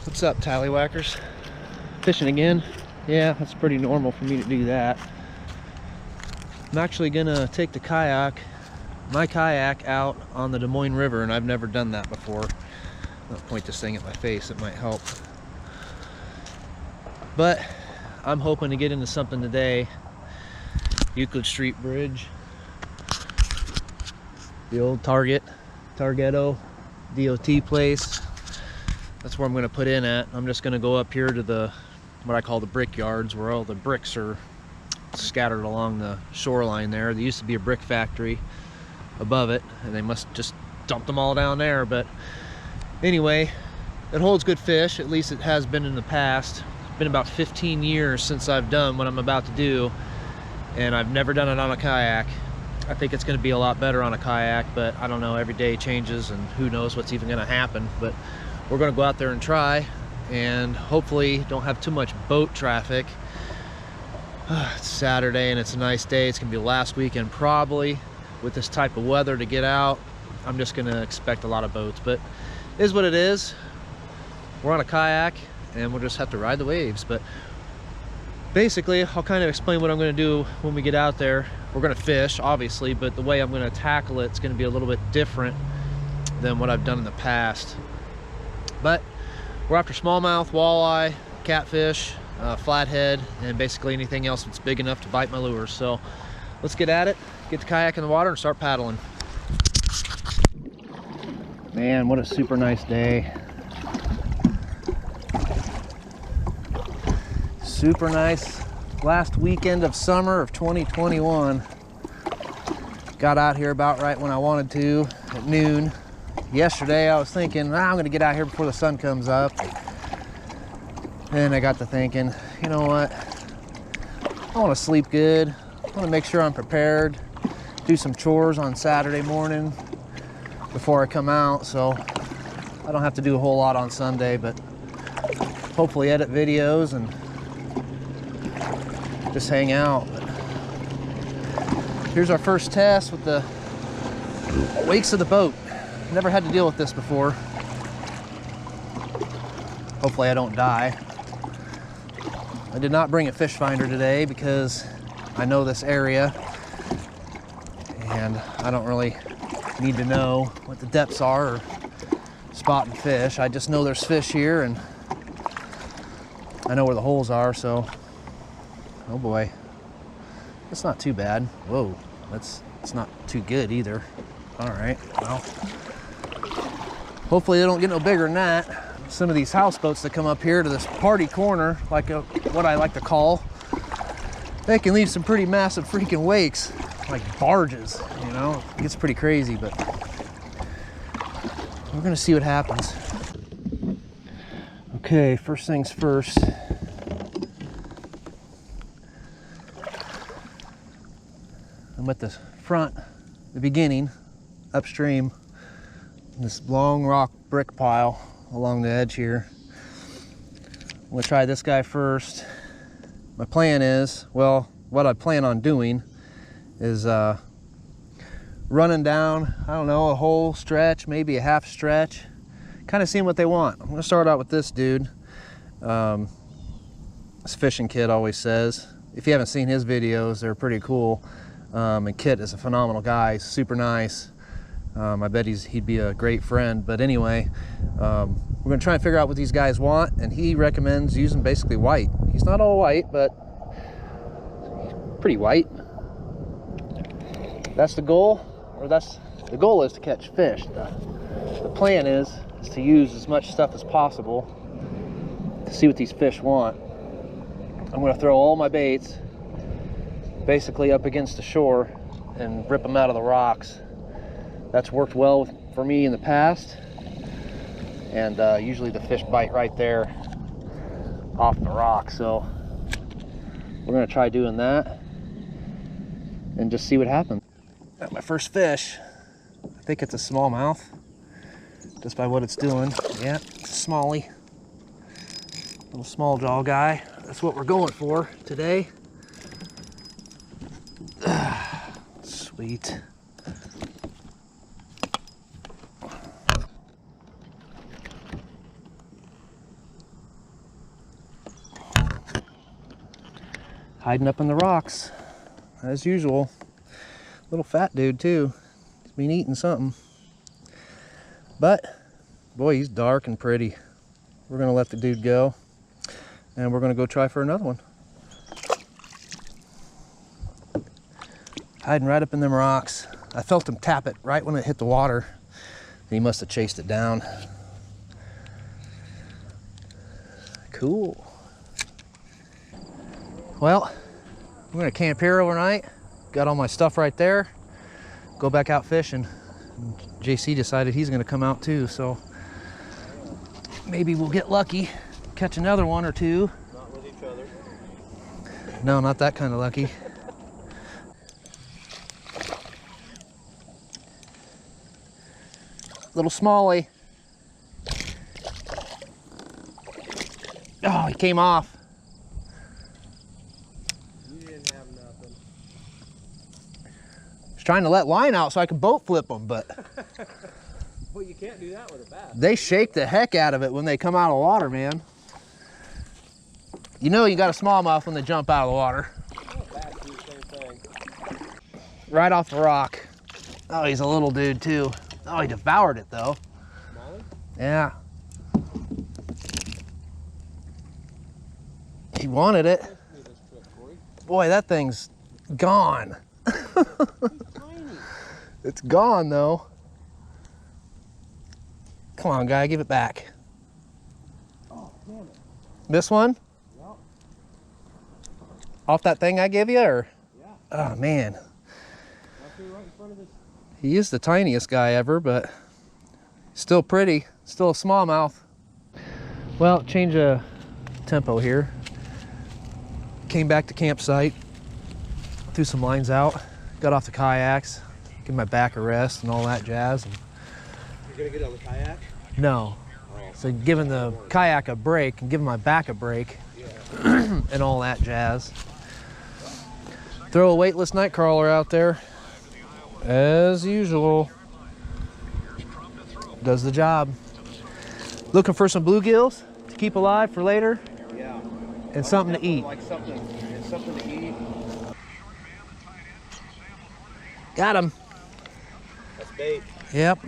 What's up, tallywhackers? Fishing again? Yeah, that's pretty normal for me to do that. I'm actually gonna take my kayak out on the Des Moines River, and I've never done that before. I'll point this thing at my face, it might help. But I'm hoping to get into something today. Euclid Street Bridge. The old Targetto DOT place. That's where I'm gonna put in at. I'm just gonna go up here to what I call the brick yards, where all the bricks are scattered along the shoreline there. There used to be a brick factory above it, and they must just dump them all down there. But anyway, it holds good fish, at least it has been in the past. It's been about 15 years since I've done what I'm about to do, and I've never done it on a kayak. I think it's going to be a lot better on a kayak, but I don't know, every day changes and who knows what's even going to happen. But we're going to go out there and try, and hopefully don't have too much boat traffic. It's Saturday and it's a nice day. It's going to be last weekend probably with this type of weather to get out. I'm just going to expect a lot of boats, but it is what it is. We're on a kayak and we'll just have to ride the waves. But basically, I'll kind of explain what I'm going to do when we get out there. We're going to fish, obviously, but the way I'm going to tackle it's going to be a little bit different than what I've done in the past. But we're after smallmouth, walleye, catfish, flathead, and basically anything else that's big enough to bite my lures. So let's get at it, get the kayak in the water and start paddling. Man, what a super nice day. Super nice last weekend of summer of 2021. Got out here about right when I wanted to at noon. Yesterday I was thinking, I'm gonna get out here before the sun comes up. And I got to thinking, you know what? I wanna sleep good. I wanna make sure I'm prepared. Do some chores on Saturday morning before I come out, so I don't have to do a whole lot on Sunday, but hopefully edit videos and just hang out. But here's our first test with the wakes of the boat. Never had to deal with this before. Hopefully I don't die. I did not bring a fish finder today because I know this area and I don't really need to know what the depths are or spotting fish. I just know there's fish here and I know where the holes are, so oh boy, that's not too bad. Whoa, it's not too good either. All right, well, hopefully they don't get no bigger than that. Some of these houseboats that come up here to this party corner, like what I like to call, they can leave some pretty massive freaking wakes, like barges, you know? It gets pretty crazy, but we're gonna see what happens. Okay, first things first. I'm at the front, the beginning, upstream, this long rock brick pile along the edge here. I'm gonna try this guy first. My plan is, well, what I plan on doing is running down, I don't know, a whole stretch, maybe a half stretch, kind of seeing what they want. I'm gonna start out with this dude. This fishing kid always says, if you haven't seen his videos, they're pretty cool. And Kit is a phenomenal guy, he's super nice. I bet he'd be a great friend. But anyway, we're gonna try and figure out what these guys want, and he recommends using basically white. He's not all white, but pretty white. That's the goal, or the goal is to catch fish. The plan is to use as much stuff as possible to see what these fish want. I'm gonna throw all my baits basically up against the shore and rip them out of the rocks. That's worked well for me in the past, and usually the fish bite right there off the rock. So we're gonna try doing that and just see what happens. Got my first fish. I think it's a smallmouth, just by what it's doing. Yeah, it's a smallie, little small jaw guy. That's what we're going for today. Sweet. hiding up in the rocks, as usual. Little fat dude too. He's been eating something. But, boy, he's dark and pretty. We're gonna let the dude go, and we're gonna go try for another one. Hiding right up in them rocks. I felt him tap it right when it hit the water. He must have chased it down. Cool. Well, we're gonna camp here overnight. Got all my stuff right there. Go back out fishing. And JC decided he's gonna come out too, so maybe we'll get lucky, catch another one or two. Not with each other. No, not that kind of lucky. Little smallie. Oh, he came off. You didn't have nothing. I was trying to let line out so I could boat flip them, but Well, you can't do that with a bass. they shake the heck out of it when they come out of the water, man. You know you got a smallmouth when they jump out of the water. Oh, bass do the same thing. Right off the rock. Oh, he's a little dude too. Oh, he devoured it though. Molly? Yeah. He wanted it. Let's do this trick, Corey. Boy, that thing's gone. He's tiny. It's gone though. Come on, guy, give it back. Oh, damn it. This one? Yep. Off that thing I gave you, or? Yeah. Oh man. Right here, right in front of this. He is the tiniest guy ever, but still pretty. Still a smallmouth. Well, change of tempo here. Came back to campsite, threw some lines out, got off the kayaks, give my back a rest and all that jazz. And You're gonna get on the kayak? no. So giving the kayak a break and giving my back a break and all that jazz. Throw a weightless night crawler out there. As usual. Does the job. Looking for some bluegills to keep alive for later. Yeah. And something to eat. Like something to eat. Got him. That's bait. Yep.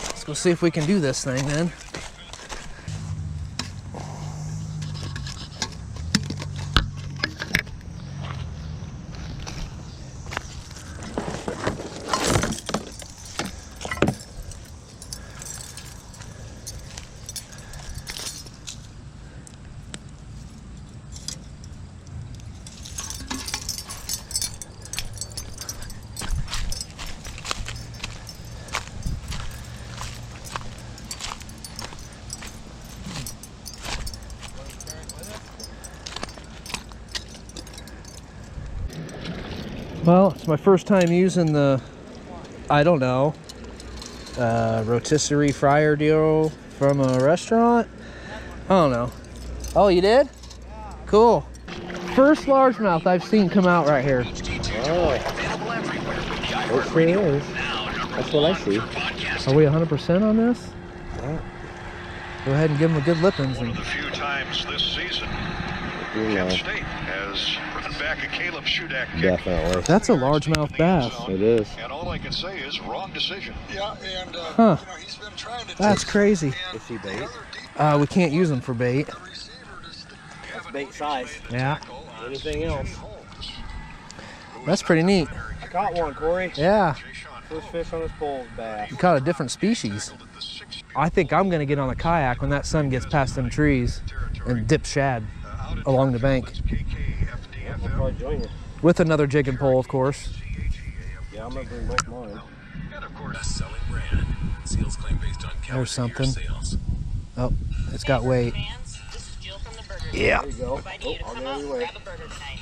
Let's go see if we can do this thing then. Well, it's my first time using the, I don't know, rotisserie fryer deal from a restaurant. I don't know. Oh, you did? Cool. First largemouth I've seen come out right here. Oh. It sure is. That's what I see. Are we 100% on this? Yeah. Go ahead and give him a good lippins. One of the few times this season Kent State has brought back a Caleb Shudak kick. Definitely. That's a largemouth bass. It is. And all I can say is wrong decision. Yeah, and Huh. you know, he's been trying to That's crazy. Is he bait? We can't use them for bait. That's bait size. Yeah, Anything else? that's pretty neat. I caught one, Corey. Yeah, First fish on this pole is bass. you caught a different species. I think I'm gonna get on the kayak when that sun gets past them trees and dip shad along the bank. I'll probably join you. With another jig and pole, of course. Yeah, I'm gonna bring both mine. And of course, best-selling brand. Seals claim based on There's something. sales. Oh, it's got weight. Fans, this is Jill from the Burger Yeah. There you go. Inviting you to I'll come go out your and way. grab a burger tonight.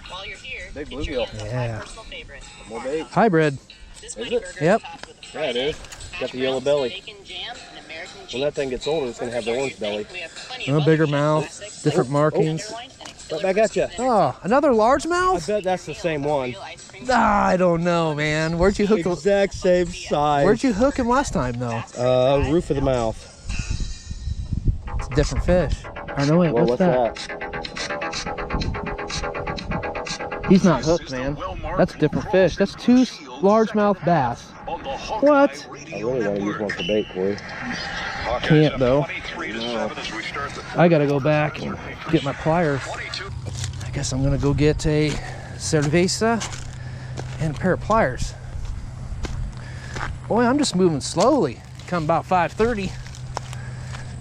While you're here, Big get your bluegill. hands on Yeah. my personal favorite. More bait. Hybrid. This Is mighty it? burger Yep. is topped with a Yeah, it is. hash Got the yellow browns, belly. bacon jam, and American cheese. When that thing gets older, it's gonna have the orange belly. We have plenty A of bigger other mouth, classics, different markings. tenderloin, and Right back at you. Oh, another I largemouth? bet that's the same one. real ice cream. I don't know, man. Where'd you hook the, Exact same size. Where'd you hook him last time, though? Roof of the mouth. It's a different fish. Or no, wait, Well, what's that? He's not hooked, man. That's a different fish. That's 2 largemouth bass. What? I really want to use one for bait, Corey. Can't though. 23-7 as we start the I gotta go back and get my pliers. I guess I'm gonna go get a cerveza and a pair of pliers. Boy, I'm just moving slowly. Come about 5:30.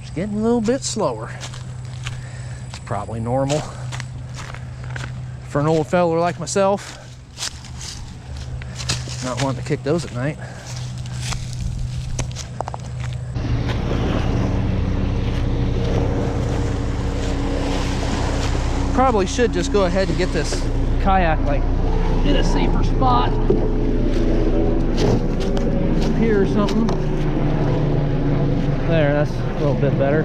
Just getting a little bit slower. It's probably normal for an old fella like myself. Not wanting to kick those at night. Probably should just go ahead and get this kayak like in a safer spot. Up here or something. There, that's a little bit better.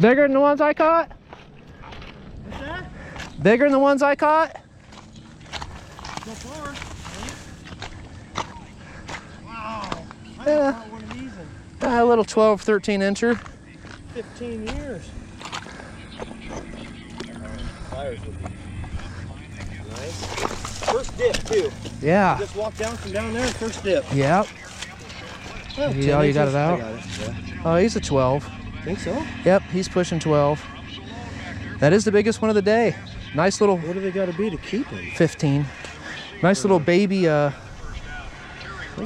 Bigger than the ones I caught? What's that? Bigger than the ones I caught? So far. Wow. I Yeah. haven't caught one of these in A little 12, 13 incher. 15 years. Fires would be nice. First dip too. Yeah. Just walked down from down there and first dip. Yep. Oh, You 10 got it inches. out? I got it. Yeah. Oh, he's a 12. Think so? Yep, he's pushing 12. That is the biggest one of the day. Nice little What do they got to be to keep him? 15. Nice little baby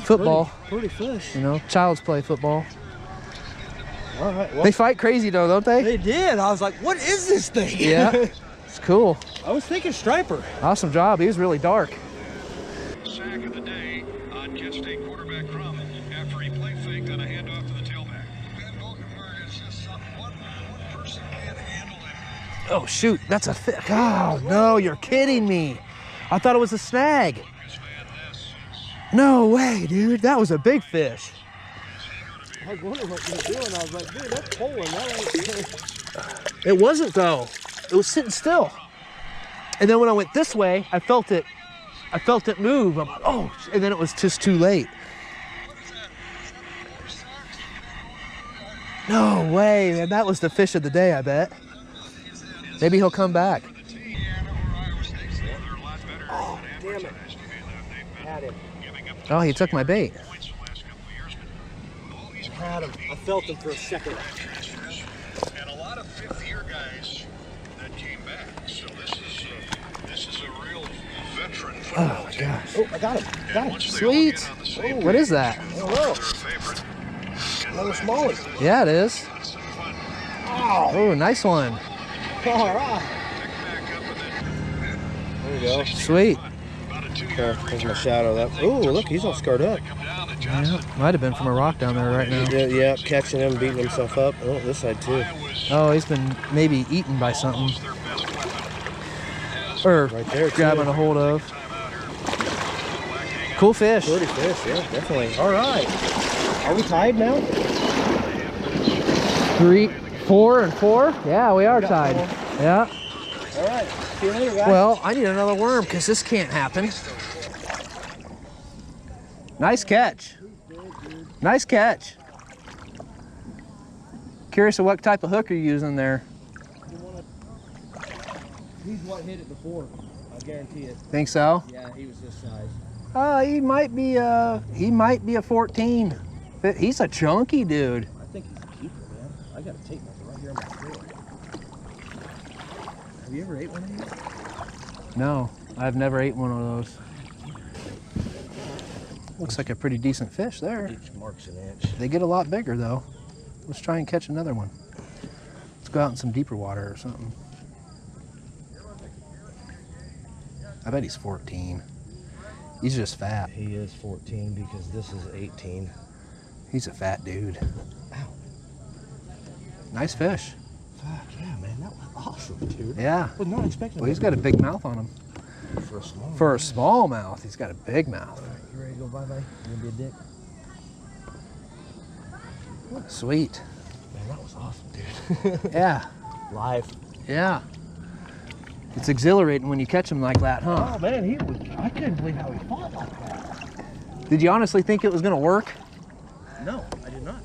football. Pretty fish. You know, child's play football. All right. Well, They fight crazy though, don't they? they did. I was like, what is this thing? Yeah. It's cool. I was thinking striper. Awesome job. He was really dark. sack of the day on Kent State quarterback Crum after he play faked on a handoff to the tailback. Ben Volkenberg is just one person can't handle it. Oh shoot, that's a fish. Oh no, you're kidding me. I thought it was a snag. No way, dude. That was a big fish. I was wondering what you were doing. I was like, dude, that's pulling. That ain't... It wasn't though. It was sitting still. And then when I went this way, I felt it move. I'm like, oh, and then it was just too late. No way, man. That was the fish of the day, I bet. Maybe he'll come back. Oh, damn it. Had him. Oh, he took my bait. Had him. I felt him for a second. And a lot of fifth-year guys that came back. So this is a real veteran. Oh my gosh. Oh, I got him. Got him. Sweet. What is that? I don't know. Another smallie. Yeah, it is. Oh, nice one. All right. There you go. Sweet. There's my shadow. That. Oh, look, he's all scarred up. Yeah, might have been from a rock down there right now. Yeah, yeah, catching him, beating himself up. Oh, this side too. Oh, he's been maybe eaten by something. Or Right there, too. grabbing a hold of. Cool fish. Pretty fish, yeah, definitely. All right. Are we tied now? 3, 4, and 4. Yeah, we are tied. Yeah. All right. See you later, guys. Well, I need another worm because this can't happen. Nice catch. Nice catch. Curious of what type of hook you're using there. He's what hit it before. I guarantee it. Think so? Yeah, he was this size. He might be a 14. He's a chunky dude. I think he's a keeper, man. I got a tape measure right here on my floor. Have you ever ate one of these? No, I've never ate one of those. Looks like a pretty decent fish there. Each marks an inch. They get a lot bigger though. Let's try and catch another one. Let's go out in some deeper water or something. I bet he's 14. He's just fat. He is 14 because this is 18. He's a fat dude. Ow. Nice fish. Fuck yeah, man. That was awesome, dude. Yeah. I was not expecting Well, he's got a big mouth on him. for a small. For a smallmouth, he's got a big mouth. All right, you ready to go bye-bye? You gonna be a dick? Sweet. Man, that was awesome, dude. Yeah. Live. Yeah. It's exhilarating when you catch him like that, huh? Oh man, he was. I couldn't believe how he fought like that. Did you honestly think it was gonna work? No, I did not.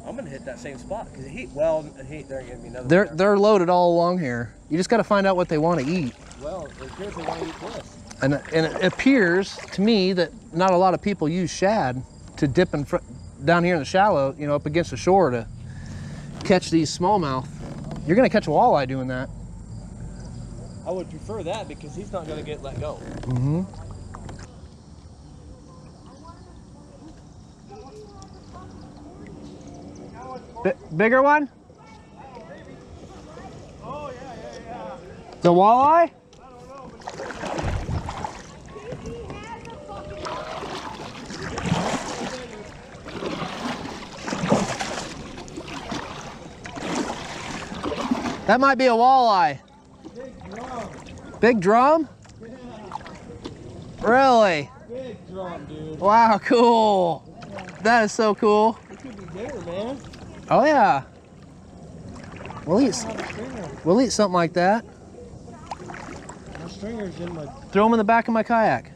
I'm gonna hit that same spot because they're gonna be another. They're loaded all along here. You just got to find out what they want to eat. Well, it appears they want to eat this. And it appears to me that not a lot of people use shad to dip down here in the shallow, you know, up against the shore to catch these smallmouth. You're gonna catch a walleye doing that. I would prefer that because he's not gonna get let go. Mm-hmm. Bigger one? Oh yeah. The walleye? That might be a walleye. Big drum? Yeah. Really? Big drum, dude. Wow, cool. That is so cool. It could be dinner, man. Oh yeah. We'll eat something like that. My stringer's in my. Throw them in the back of my kayak.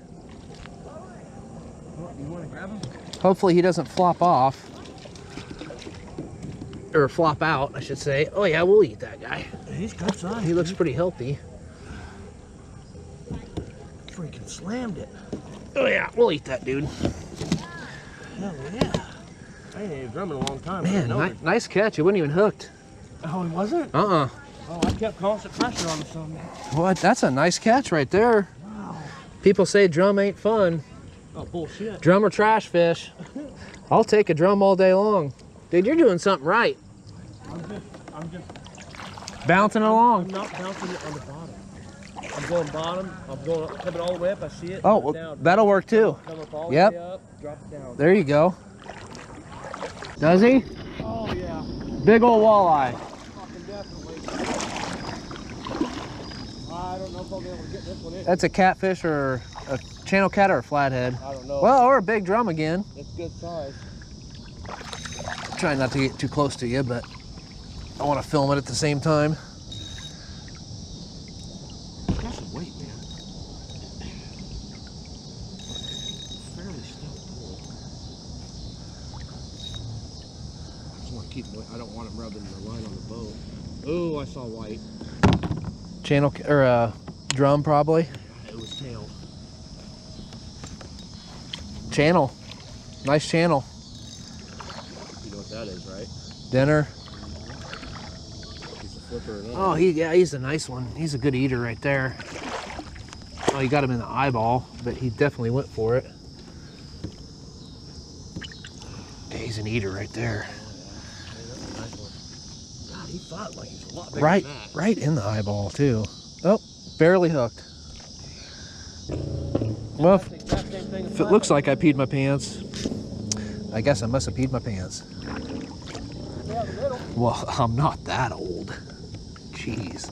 You want to grab him? Hopefully he doesn't flop off. Or flop out, I should say. Oh yeah, we'll eat that guy. He's good size. He looks pretty healthy. Freaking slammed it. Oh yeah, we'll eat that dude. Hell yeah. I ain't even drumming in a long time. Man, nice catch. It wasn't even hooked. Oh, he wasn't? Uh-uh. Oh, I kept constant pressure on something. What? That's a nice catch right there. Wow. People say drum ain't fun. Oh, bullshit. Drum or trash fish. I'll take a drum all day long. Dude, you're doing something right. I'm just Bouncing along. I'm not bouncing it on the bottom. I'm going bottom. I'm going up, coming all the way up. I see it. Oh, drop well, down. that'll work too. Come up all the Yep. way up, drop it down. There you go. Does he? Oh yeah. Big old walleye. Fucking definitely. I don't know if I'll be able to get this one in. That's a catfish or a channel cat or a flathead. I don't know. Well, or a big drum again. It's good size. Try not to get too close to you, but I want to film it at the same time. Got some weight, man. Fairly still full. I just want to keep him. I don't want him rubbing the line on the boat. Oh, I saw white. Channel or a drum probably. It was tail. Channel. Nice channel. You know what that is, right? Dinner. He's a flipper or not. Oh, he's a nice one. He's a good eater right there. Oh, you got him in the eyeball, but he definitely went for it. Yeah, he's an eater right there. God, he fought like he's a lot bigger Right, than that. right in the eyeball too. Oh, barely hooked. Well, That's the exact same thing as if it looks like I peed my pants, I guess I must have peed my pants. Well, I'm not that old. Jeez.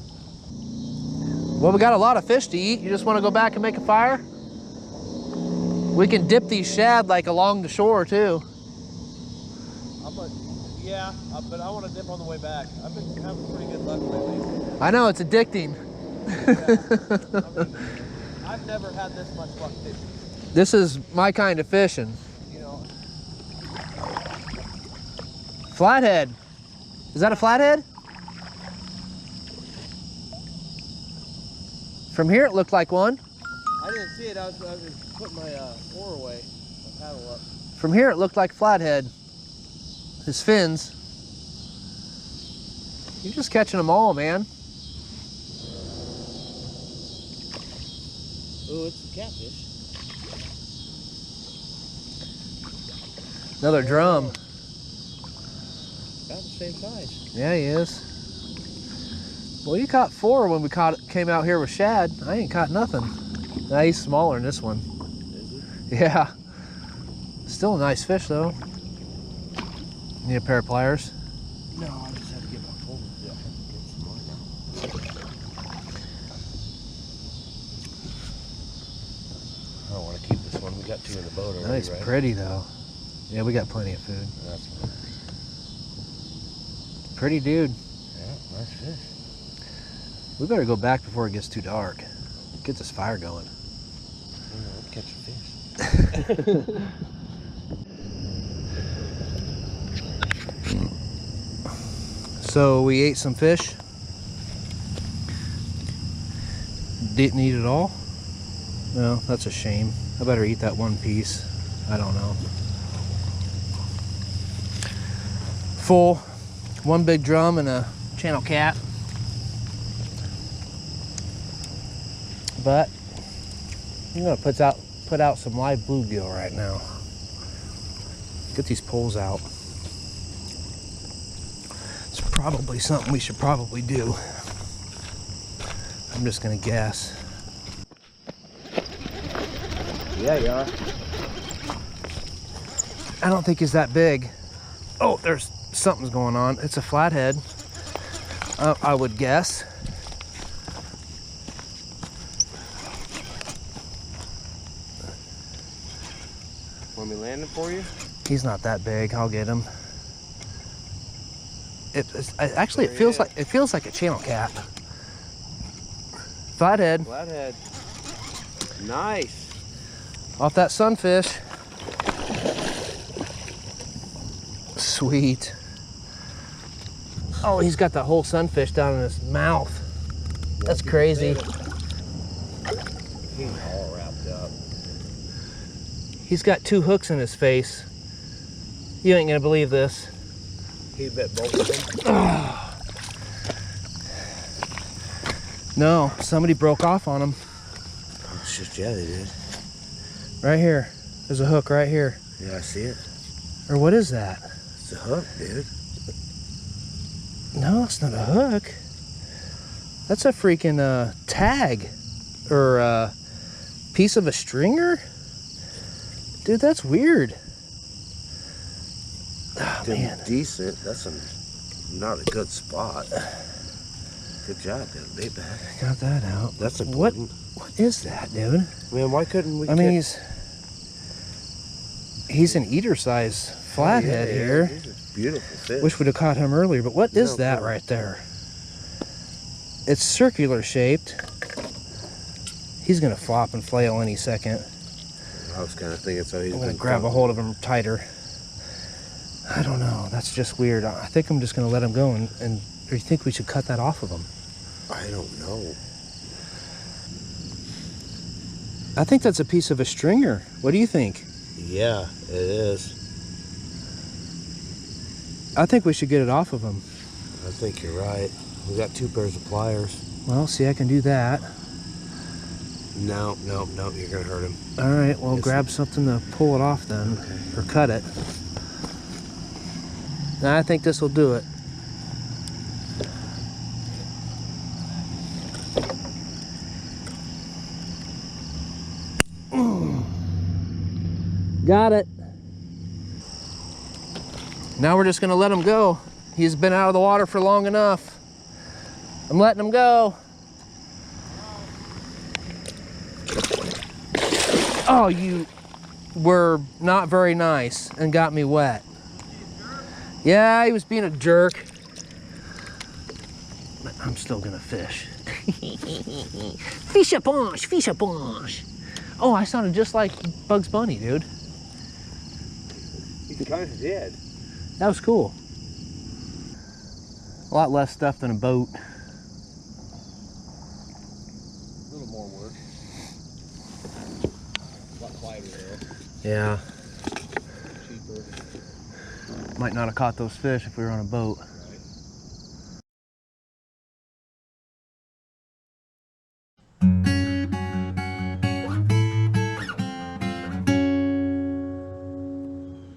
Well, we got a lot of fish to eat. You just want to go back and make a fire? We can dip these shad like along the shore too. Yeah, but I want to dip on the way back. I've been having pretty good luck lately. I know, it's addicting. I've never had this much luck fishing. This is my kind of fishing. You know, Flathead. Is that a flathead? From here it looked like one. I didn't see it. I was putting my oar away, my paddle up. From here it looked like flathead. His fins. You're just catching them all, man. Oh, it's a catfish. Another drum. About the same size. Yeah, he is. Well, you caught 4 when we came out here with shad. I ain't caught nothing. Nah, he's smaller than this one. Is he? Yeah. Still a nice fish, though. Need a pair of pliers? No, I just had to get my phone. Yeah, I had to get some more now. I don't want to keep this one. We got 2 in the boat already, Nice, right? pretty, though. Yeah, we got plenty of food. That's fine. Pretty dude. Yeah, nice fish. We better go back before it gets too dark. Get this fire going. We'll catch a fish. So we ate some fish. Didn't eat it all. No, that's a shame. I better eat that one piece. I don't know. Full, one big drum and a channel cat. But I'm gonna put out some live bluegill right now. Get these poles out. It's probably something we should probably do. I'm just gonna guess. Yeah, you are. I don't think he's that big. Oh, there's something's going on. It's a flathead, I would guess. Want me landing for you? He's not that big. I'll get him. Actually, it feels like a channel cat. Flathead. Flathead. Nice. Off that sunfish. Sweet. Oh, he's got the whole sunfish down in his mouth. That's crazy. He's all wrapped up. He's got 2 hooks in his face. You ain't gonna believe this. He bit both of them. No, somebody broke off on him. Oh shit, yeah, they did. Right here. There's a hook right here. Yeah, I see it. Or what is that? It's a hook, dude. No, it's not a hook. That's a freaking tag or piece of a stringer. Dude, that's weird. Oh, man. Decent. That's not a good spot. Good job, dude. Bait back. Got that out. That's What important. is that, dude? Man, why couldn't we? I mean, he's an eater size flathead here. He's a beautiful fish. Wish we'd have caught him earlier, but what is No, that come on. right there? It's circular shaped. He's gonna flop and flail any second. I was kind of thinking so. He's I'm gonna been grab a caught. hold of him tighter. I don't know. That's just weird. I think I'm just gonna let him go, and or you think we should cut that off of him? I don't know. I think that's a piece of a stringer. What do you think? Yeah, it is. I think we should get it off of him. I think you're right. We got 2 pairs of pliers. Well, see, I can do that. No, you're gonna hurt him. All right, well, Yes. grab something to pull it off then, Okay. or cut it. Now, I think this will do it. Got it. Now we're just gonna let him go. He's been out of the water for long enough. I'm letting him go. Oh, you were not very nice and got me wet. Yeah, he was being a jerk. But I'm still gonna fish. Fish a bunch, fish a bunch. Oh, I sounded just like Bugs Bunny, dude. You kind of did. That was cool. A lot less stuff than a boat. A little more work. A lot quieter though. Yeah. Cheaper. Might not have caught those fish if we were on a boat.